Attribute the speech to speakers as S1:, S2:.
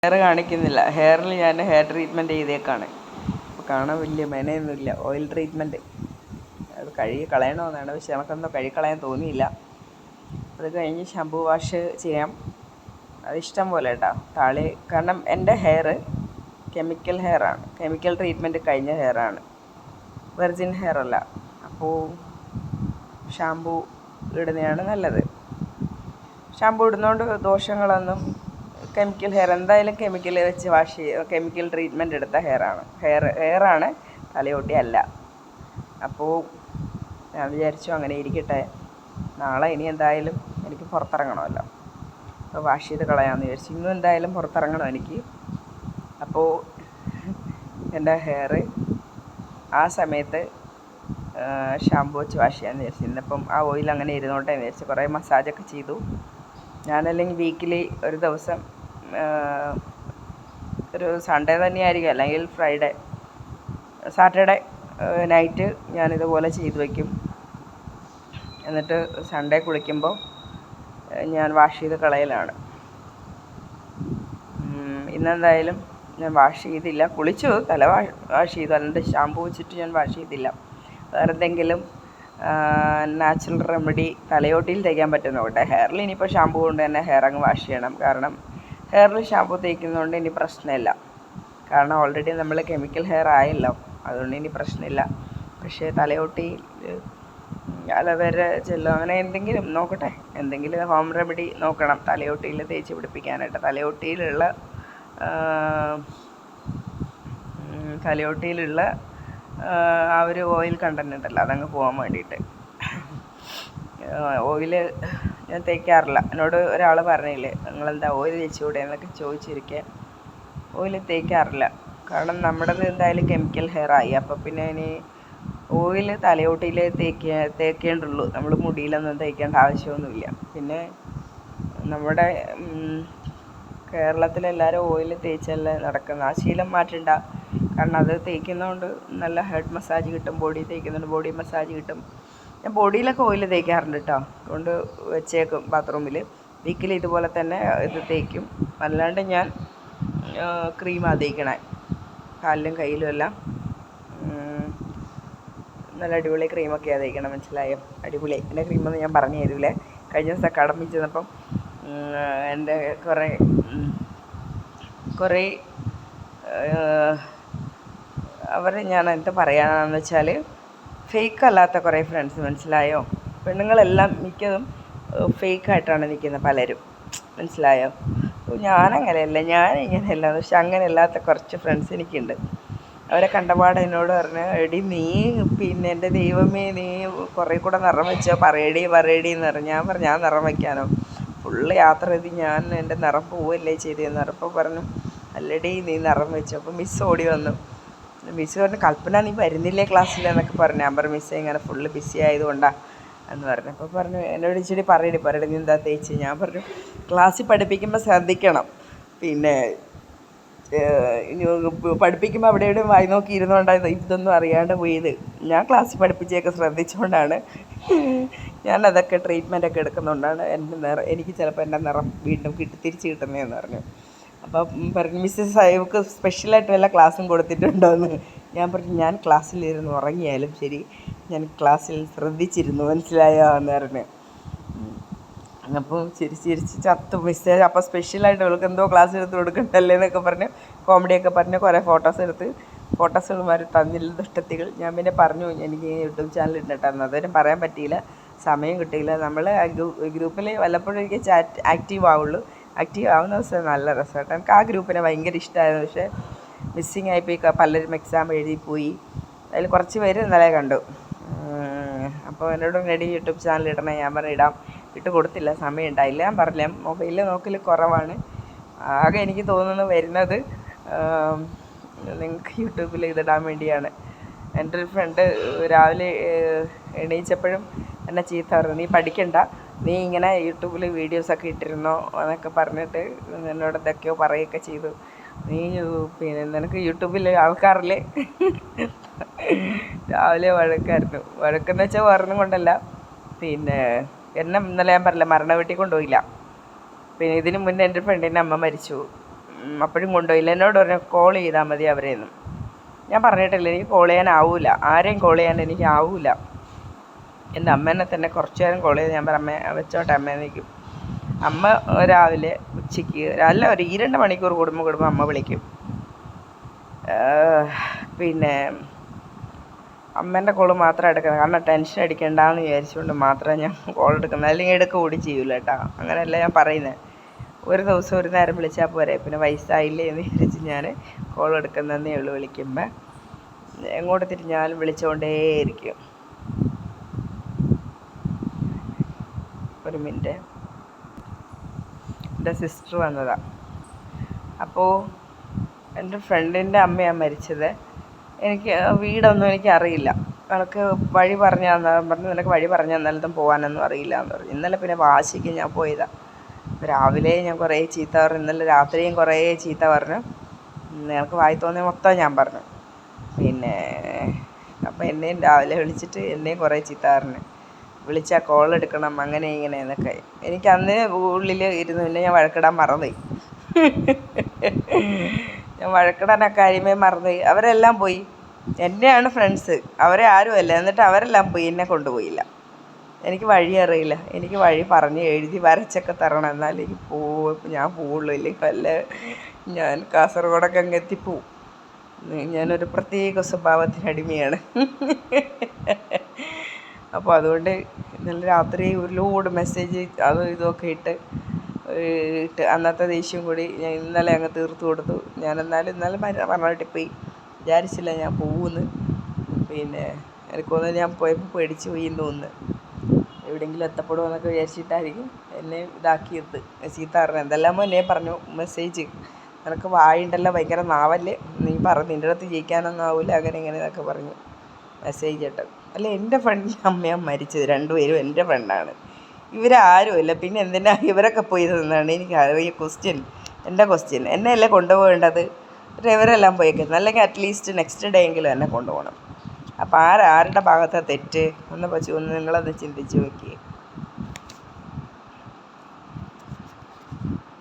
S1: Hair കാണിക്കുന്നില്ല. ഹെയറിൽ ഞാൻ ഹെയർ ട്രീറ്റ്മെൻറ്റ് ചെയ്തേക്കാണ്. അപ്പോൾ കാണാൻ വലിയ മെനയൊന്നുമില്ല. ഓയിൽ ട്രീറ്റ്മെൻറ്റ് അത് കഴുകി കളയണമെന്നാണ്, പക്ഷെ നമുക്കൊന്നും കഴുകി കളയാൻ തോന്നിയില്ല. അത് കഴിഞ്ഞ് ഷാമ്പൂ വാഷ് ചെയ്യാം. അതിഷ്ടം പോലെ കേട്ടോ താളി. കാരണം എൻ്റെ ഹെയർ കെമിക്കൽ ഹെയറാണ്, കെമിക്കൽ ട്രീറ്റ്മെൻറ്റ് കഴിഞ്ഞ ഹെയറാണ്, വെർജിൻ ഹെയർ അല്ല. അപ്പോൾ ഷാമ്പൂ ഇടുന്നതാണ് നല്ലത്. ഷാമ്പൂ ഇടുന്നതുകൊണ്ട് ദോഷങ്ങളൊന്നും, കെമിക്കൽ ഹെയർ എന്തായാലും കെമിക്കൽ വെച്ച് വാഷ് ചെയ്യുക, കെമിക്കൽ ട്രീറ്റ്മെൻറ്റ് എടുത്ത ഹെയറാണ്, തലയോട്ടി അല്ല. അപ്പോൾ ഞാൻ വിചാരിച്ചു അങ്ങനെ ഇരിക്കട്ടെ, നാളെ ഇനി എന്തായാലും എനിക്ക് പുറത്തിറങ്ങണമല്ലോ, അപ്പോൾ വാഷ് ചെയ്ത് കളയാമെന്ന് വിചാരിച്ചു. ഇന്നും എന്തായാലും പുറത്തിറങ്ങണം എനിക്ക്. അപ്പോൾ എൻ്റെ ഹെയർ ആ സമയത്ത് ഷാമ്പൂ വെച്ച് വാഷ് ചെയ്യാമെന്ന് വിചാരിച്ചു. ഇന്നിപ്പം ആ ഓയിൽ അങ്ങനെ ഇരുന്നോട്ടെ എന്ന് വിചാരിച്ചു. കുറേ മസാജൊക്കെ ചെയ്തു. ഞാനല്ലെങ്കിൽ വീക്കിലി ഒരു ദിവസം, ഒരു സൺഡേ തന്നെയായിരിക്കും, അല്ലെങ്കിൽ സാറ്റർഡേ നൈറ്റ് ഞാനിതുപോലെ ചെയ്തു വയ്ക്കും. എന്നിട്ട് സൺഡേ കുളിക്കുമ്പോൾ ഞാൻ വാഷ് ചെയ്ത് കളയലാണ്. ഇന്നെന്തായാലും ഞാൻ വാഷ് ചെയ്തില്ല. കുളിച്ചു, തല വാഷ് ചെയ്തു, അല്ലാണ്ട് ഷാമ്പൂ വെച്ചിട്ട് ഞാൻ വാഷ് ചെയ്തില്ല. വേറെ എന്തെങ്കിലും നാച്ചുറൽ റെമഡി തലയോട്ടിയിൽ തേക്കാൻ പറ്റുന്നോട്ടെ. ഹെയറിൽ ഇനിയിപ്പോൾ ഷാമ്പൂ കൊണ്ട് തന്നെ ഹെയർ അങ്ങ് വാഷ് ചെയ്യണം. കാരണം ഹെയറിൽ ഷാമ്പൂ തേക്കുന്നതുകൊണ്ട് ഇനി പ്രശ്നമില്ല. കാരണം ഓൾറെഡി നമ്മൾ കെമിക്കൽ ഹെയർ ആയല്ലോ, അതുകൊണ്ട് ഇനി പ്രശ്നമില്ല. പക്ഷേ തലയോട്ടിയിൽ അലോവേര ജെല്ലോ അങ്ങനെ എന്തെങ്കിലും നോക്കട്ടെ, എന്തെങ്കിലും ഹോം റെമഡി നോക്കണം തലയോട്ടിയിൽ തേച്ച് പിടിപ്പിക്കാനായിട്ട്. തലയോട്ടിയിലുള്ള ആ ഒരു ഓയിൽ കണ്ടന്റ് ഉണ്ടല്ലോ, അതങ്ങ് പോകാൻ വേണ്ടിയിട്ട്. ഓയിൽ ഞാൻ തേക്കാറില്ല. എന്നോട് ഒരാൾ പറഞ്ഞില്ലേ, നിങ്ങളെന്താ ഓയിൽ തേച്ചുകൂടെ എന്നൊക്കെ ചോദിച്ചിരിക്കുക. ഓയിൽ തേക്കാറില്ല, കാരണം നമ്മുടേത് എന്തായാലും കെമിക്കൽ ഹെയർ ആയി. അപ്പോൾ പിന്നെ ഇനി ഓയിൽ തലയോട്ടിയിൽ തേക്കേണ്ടുള്ളൂ, നമ്മൾ മുടിയിലൊന്നും തേക്കേണ്ട ആവശ്യമൊന്നുമില്ല. പിന്നെ നമ്മുടെ കേരളത്തിലെല്ലാവരും ഓയിൽ തേച്ചല്ലേ നടക്കുന്നത്. ആ ശീലം മാറ്റണ്ട. കാരണം അത് തേക്കുന്നതുകൊണ്ട് നല്ല ഹെഡ് മസാജ് കിട്ടും, ബോഡി തേക്കുന്നുണ്ട് ബോഡി മസാജ് കിട്ടും. ഞാൻ ബോഡിയിലൊക്കെ ഓയിൽ തേക്കാറുണ്ട് കേട്ടോ, അതുകൊണ്ട് വെച്ചേക്കും ബാത്റൂമിൽ. വീക്കിലി ഇതുപോലെ തന്നെ ഇത് തേക്കും. അല്ലാണ്ട് ഞാൻ ക്രീമാണ് തേക്കണേ, കാലിലും കയ്യിലും എല്ലാം നല്ല അടിപൊളി ക്രീമൊക്കെയാണ് തേക്കണം, മനസ്സിലായോ? അടിപൊളി. എൻ്റെ ക്രീമൊന്നും ഞാൻ പറഞ്ഞു തരില്ലേ. കഴിഞ്ഞ ദിവസം കടമ്പിൽ ചെന്നപ്പം എൻ്റെ കുറേ ഞാൻ എന്താ പറയാമെന്ന് വെച്ചാൽ, ഫേക്ക് അല്ലാത്ത കുറേ ഫ്രണ്ട്സ്, മനസ്സിലായോ? പെണ്ണുങ്ങളെല്ലാം മിക്കതും ഫേക്കായിട്ടാണ് നിൽക്കുന്നത് പലരും, മനസ്സിലായോ? ഞാനങ്ങനെയല്ല, ഞാനിങ്ങനെയല്ല. പക്ഷെ അങ്ങനെയല്ലാത്ത കുറച്ച് ഫ്രണ്ട്സ് എനിക്കുണ്ട്. അവരെ കണ്ടപാട് എന്നോട് പറഞ്ഞു, എടി നീ പിന്നെ എൻ്റെ ദൈവമേ നീ കുറേ കൂടെ നിറം വെച്ചോ, പറയടി എന്ന് പറഞ്ഞു. ഞാൻ പറഞ്ഞു, ഞാൻ നിറം വയ്ക്കാനോ? ഫുള്ള് യാത്ര ചെയ്ത് ഞാൻ എൻ്റെ നിറം പോവല്ലേ ചെയ്തതെന്ന് പറഞ്ഞു. അപ്പോൾ പറഞ്ഞു, അല്ലടി നീ നിറം വെച്ചു. അപ്പോൾ മിസ്സ് ഓടി വന്നു. മിസ്സ് പറഞ്ഞു, കൽപ്പന നീ വരുന്നില്ലേ ക്ലാസ്സിൽ എന്നൊക്കെ പറഞ്ഞു. ഞാൻ പറഞ്ഞു, മിസ്സേ ഇങ്ങനെ ഫുള്ള് ബിസി ആയതുകൊണ്ടാണ് എന്ന് പറഞ്ഞു. അപ്പോൾ പറഞ്ഞു, എന്നോട് ഇച്ചിരി പറയടി നീ എന്താ തേച്ച്. ഞാൻ പറഞ്ഞു, ക്ലാസ്സിൽ പഠിപ്പിക്കുമ്പോൾ ശ്രദ്ധിക്കണം, പിന്നെ പഠിപ്പിക്കുമ്പോൾ അവിടെ ഇവിടെ വായി നോക്കി ഇരുന്നുകൊണ്ടാണ് ഇതൊന്നും അറിയാണ്ട് പോയത്. ഞാൻ ക്ലാസ്സിൽ പഠിപ്പിച്ചൊക്കെ ശ്രദ്ധിച്ചുകൊണ്ടാണ്, ഞാനതൊക്കെ ട്രീറ്റ്മെൻറ്റൊക്കെ എടുക്കുന്നതുകൊണ്ടാണ് എനിക്ക് ചിലപ്പോൾ എൻ്റെ നിറം വീണ്ടും തിരിച്ച് കിട്ടുന്നതെന്ന് പറഞ്ഞു. അപ്പം പറഞ്ഞു, മിസ്സസ് സാഹിബ് സ്പെഷ്യലായിട്ട് വല്ല ക്ലാസ്സും കൊടുത്തിട്ടുണ്ടോയെന്ന്. ഞാൻ പറഞ്ഞു, ഞാൻ ക്ലാസ്സിലിരുന്ന് ഉറങ്ങിയാലും ശരി, ഞാൻ ക്ലാസ്സിൽ ശ്രദ്ധിച്ചിരുന്നു, മനസ്സിലായോ എന്ന് പറഞ്ഞു. അപ്പോൾ ചിരിച്ച് ചത്തു മിസ്സേ. അപ്പോൾ സ്പെഷ്യലായിട്ട് അവൾക്ക് എന്തോ ക്ലാസ് എടുത്ത് കൊടുക്കണ്ടല്ലേ എന്നൊക്കെ പറഞ്ഞ് കോമഡിയൊക്കെ പറഞ്ഞ് കുറേ ഫോട്ടോസുകൾ തന്നില്ല ദുഷ്ടത്തികൾ. ഞാൻ പിന്നെ പറഞ്ഞു, എനിക്ക് യൂട്യൂബ് ചാനൽ ഇട്ടിട്ടായിരുന്നു, അതുവരെ പറയാൻ പറ്റിയില്ല, സമയം കിട്ടിയില്ല. നമ്മൾ ഗ്രൂപ്പിൽ വല്ലപ്പോഴും എനിക്ക് ആക്റ്റീവ് ആവുള്ളൂ. ആക്റ്റീവ് ആവുന്ന ദിവസം നല്ല രസമായിട്ട്. എനിക്ക് ആ ഗ്രൂപ്പിനെ ഭയങ്കര ഇഷ്ടമായിരുന്നു. പക്ഷേ മിസ്സിങ് ആയിപ്പോയി, പലരും എക്സാം എഴുതിപ്പോയി. അതിൽ കുറച്ച് പേര് ഇന്നലെ കണ്ടു. അപ്പോൾ എന്നോട് റെഡി യൂട്യൂബ് ചാനൽ ഇടണേ. ഞാൻ പറഞ്ഞു, ഇട്ട് കൊടുത്തില്ല, സമയം ഉണ്ടായില്ല. ഞാൻ പറഞ്ഞില്ല, മൊബൈലിൽ നോക്കൽ കുറവാണ്. ആകെ എനിക്ക് തോന്നുന്നു വരുന്നത് നിങ്ങൾക്ക് യൂട്യൂബിൽ ഇതിടാൻ വേണ്ടിയാണ്. എൻ്റെ ഒരു ഫ്രണ്ട് രാവിലെ എണീച്ചപ്പോഴും എന്നെ ചീത്ത പറഞ്ഞു, നീ പഠിക്കണ്ട, നീ ഇങ്ങനെ യൂട്യൂബിൽ വീഡിയോസൊക്കെ ഇട്ടിരുന്നോ എന്നൊക്കെ പറഞ്ഞിട്ട് എന്നോട് എന്തൊക്കെയോ പറയുകയൊക്കെ ചെയ്തു. നീ പിന്നെ നിനക്ക് യൂട്യൂബിൽ ആൾക്കാരില്ലേ രാവിലെ വഴക്കെന്ന് വെച്ചാൽ വേറൊന്നും കൊണ്ടല്ല, പിന്നെ എന്നെ ഇന്നലെ ഞാൻ പറഞ്ഞില്ല മരണ വീട്ടിൽ കൊണ്ടുപോയില്ല. പിന്നെ ഇതിന് മുന്നേ എൻ്റെ ഫ്രണ്ടിൻ്റെ അമ്മ മരിച്ചു. അപ്പോഴും കൊണ്ടുപോയില്ല. എന്നോട് പറഞ്ഞു കോൾ ചെയ്താൽ മതി അവരെയൊന്നും. ഞാൻ പറഞ്ഞിട്ടില്ല, എനിക്ക് കോൾ ചെയ്യാനാവില്ല, ആരെയും കോൾ ചെയ്യാൻ എനിക്ക് ആവില്ല. എൻ്റെ അമ്മേനെ തന്നെ കുറച്ച് നേരം കോൾ ചെയ്ത് ഞാൻ പറഞ്ഞു അമ്മ വെച്ചോട്ടെ അമ്മേന്ന് നിൽക്കും. അമ്മ രാവിലെ ഉച്ചയ്ക്ക് അല്ല ഒരു 2 മണിക്കൂർ കൂടുമ്പോൾ അമ്മ വിളിക്കും. പിന്നെ അമ്മേൻ്റെ കോള് മാത്രം എടുക്കുന്നത്, കാരണം ടെൻഷൻ അടിക്കണ്ടെന്ന് വിചാരിച്ചുകൊണ്ട് മാത്രമേ ഞാൻ കോൾ എടുക്കുന്നത്. അല്ലെങ്കിൽ എടുക്കുക കൂടി ചെയ്യൂല കേട്ടോ. അങ്ങനെയല്ല ഞാൻ പറയുന്നത്. ഒരു ദിവസം ഒരു നേരം വിളിച്ചാൽ പോരെ, പിന്നെ വയസ്സായില്ലേ എന്ന് വിചാരിച്ച് ഞാൻ കോൾ എടുക്കുന്നതന്നേ ഉള്ളൂ. വിളിക്കുമ്പോൾ എങ്ങോട്ട് തിരിഞ്ഞാലും വിളിച്ചുകൊണ്ടേയിരിക്കും. ഒരു മിനിറ്റ്, എൻ്റെ സിസ്റ്റർ വന്നതാണ്. അപ്പോൾ എൻ്റെ ഫ്രണ്ടിൻ്റെ അമ്മയാണ് മരിച്ചത്. എനിക്ക് വീടൊന്നും എനിക്കറിയില്ല. നിനക്ക് വഴി പറഞ്ഞു പറഞ്ഞു നിനക്ക് വഴി പറഞ്ഞു തന്നാലും പോകാനൊന്നും അറിയില്ല എന്ന് പറഞ്ഞു. ഇന്നലെ പിന്നെ വാശിക്ക് ഞാൻ പോയതാണ്. രാവിലെ ഞാൻ കുറേ ചീത്ത പറഞ്ഞു, ഇന്നലെ രാത്രിയും കുറേ ചീത്ത പറഞ്ഞു. നിനക്ക് വായി തോന്നിയ മൊത്തം ഞാൻ പറഞ്ഞു. പിന്നെ അപ്പം എന്നെയും രാവിലെ വിളിച്ചിട്ട് എന്നെയും കുറേ ചീത്ത പറഞ്ഞു. വിളിച്ചാൽ കോൾ എടുക്കണം അങ്ങനെ ഇങ്ങനെ എന്നൊക്കെ. എനിക്ക് അന്ന് ഉള്ളിൽ ഇരുന്ന് പിന്നെ ഞാൻ വഴക്കിടാൻ മറന്നുപോയി. ഞാൻ വഴക്കിടാൻ ആ കാര്യമേ മറന്നുപോയി. അവരെല്ലാം പോയി. എന്നെയാണ് ഫ്രണ്ട്സ്, അവരെ ആരുമല്ല. എന്നിട്ട് അവരെല്ലാം പോയി, എന്നെ കൊണ്ടുപോയില്ല. എനിക്ക് വഴി അറിയില്ല. എനിക്ക് വഴി പറഞ്ഞ് എഴുതി വരച്ചൊക്കെ തരണം, എന്നാലും എനിക്ക് ഞാൻ പോവുള്ളൂ. ഇല്ലെങ്കിൽ വല്ല ഞാൻ കാസർഗോഡൊക്കെ അങ്ങ് എത്തിപ്പോവും. ഞാനൊരു പ്രത്യേക സ്വഭാവത്തിന് അടിമയാണ്. അപ്പോൾ അതുകൊണ്ട് ഇന്നലെ രാത്രി ഒരു ലോഡ് മെസ്സേജ് അതും ഇതുമൊക്കെ ഇട്ട് അന്നത്തെ ദേഷ്യം കൂടി ഞാൻ ഇന്നലെ അങ്ങ് തീർത്തു കൊടുത്തു. ഞാനെന്നാലും ഇന്നലെ പറഞ്ഞിട്ട് പോയി, വിചാരിച്ചില്ല ഞാൻ പോകുമെന്ന്. പിന്നെ എനിക്കൊന്ന് ഞാൻ പോയപ്പോൾ പേടിച്ച് പോയി എന്ന് തോന്നുന്നു. എവിടെയെങ്കിലും എത്തപ്പെടുമെന്നൊക്കെ വിചാരിച്ചിട്ടായിരിക്കും എന്നെ ഇതാക്കിയത്. ചീത്ത പറഞ്ഞു എന്തെല്ലാമോ എന്നെ പറഞ്ഞു. മെസ്സേജ് നിനക്ക് വായുണ്ടല്ലോ, ഭയങ്കര നാവല്ലേ, നീ പറഞ്ഞു നിൻ്റെ അടുത്ത് ജയിക്കാനൊന്നും ആവില്ല, അങ്ങനെ ഇങ്ങനെ എന്നൊക്കെ പറഞ്ഞു മെസ്സേജ് ഇട്ട്. അല്ല, എൻ്റെ ഫ്രണ്ടിൻ്റെ അമ്മയാണ് മരിച്ചത്. 2 പേരും എൻ്റെ ഫ്രണ്ടാണ്. ഇവരാരുമില്ല, പിന്നെ എന്തിനാ ഇവരൊക്കെ പോയി നിന്നാണ് എനിക്ക് അറിയ ക്വസ്റ്റ്യൻ. എൻ്റെ ക്വസ്റ്റ്യൻ എന്നെ അല്ലേ കൊണ്ടുപോകേണ്ടത്. ഇവരെല്ലാം പോയേക്കുന്നത്, അല്ലെങ്കിൽ അറ്റ്ലീസ്റ്റ് നെക്സ്റ്റ് ഡേ എങ്കിലും എന്നെ കൊണ്ടുപോകണം. അപ്പോൾ ആരുടെ ഭാഗത്താണ് തെറ്റ് ഒന്ന് നിങ്ങളത് ചിന്തിച്ച് നോക്കിയേ.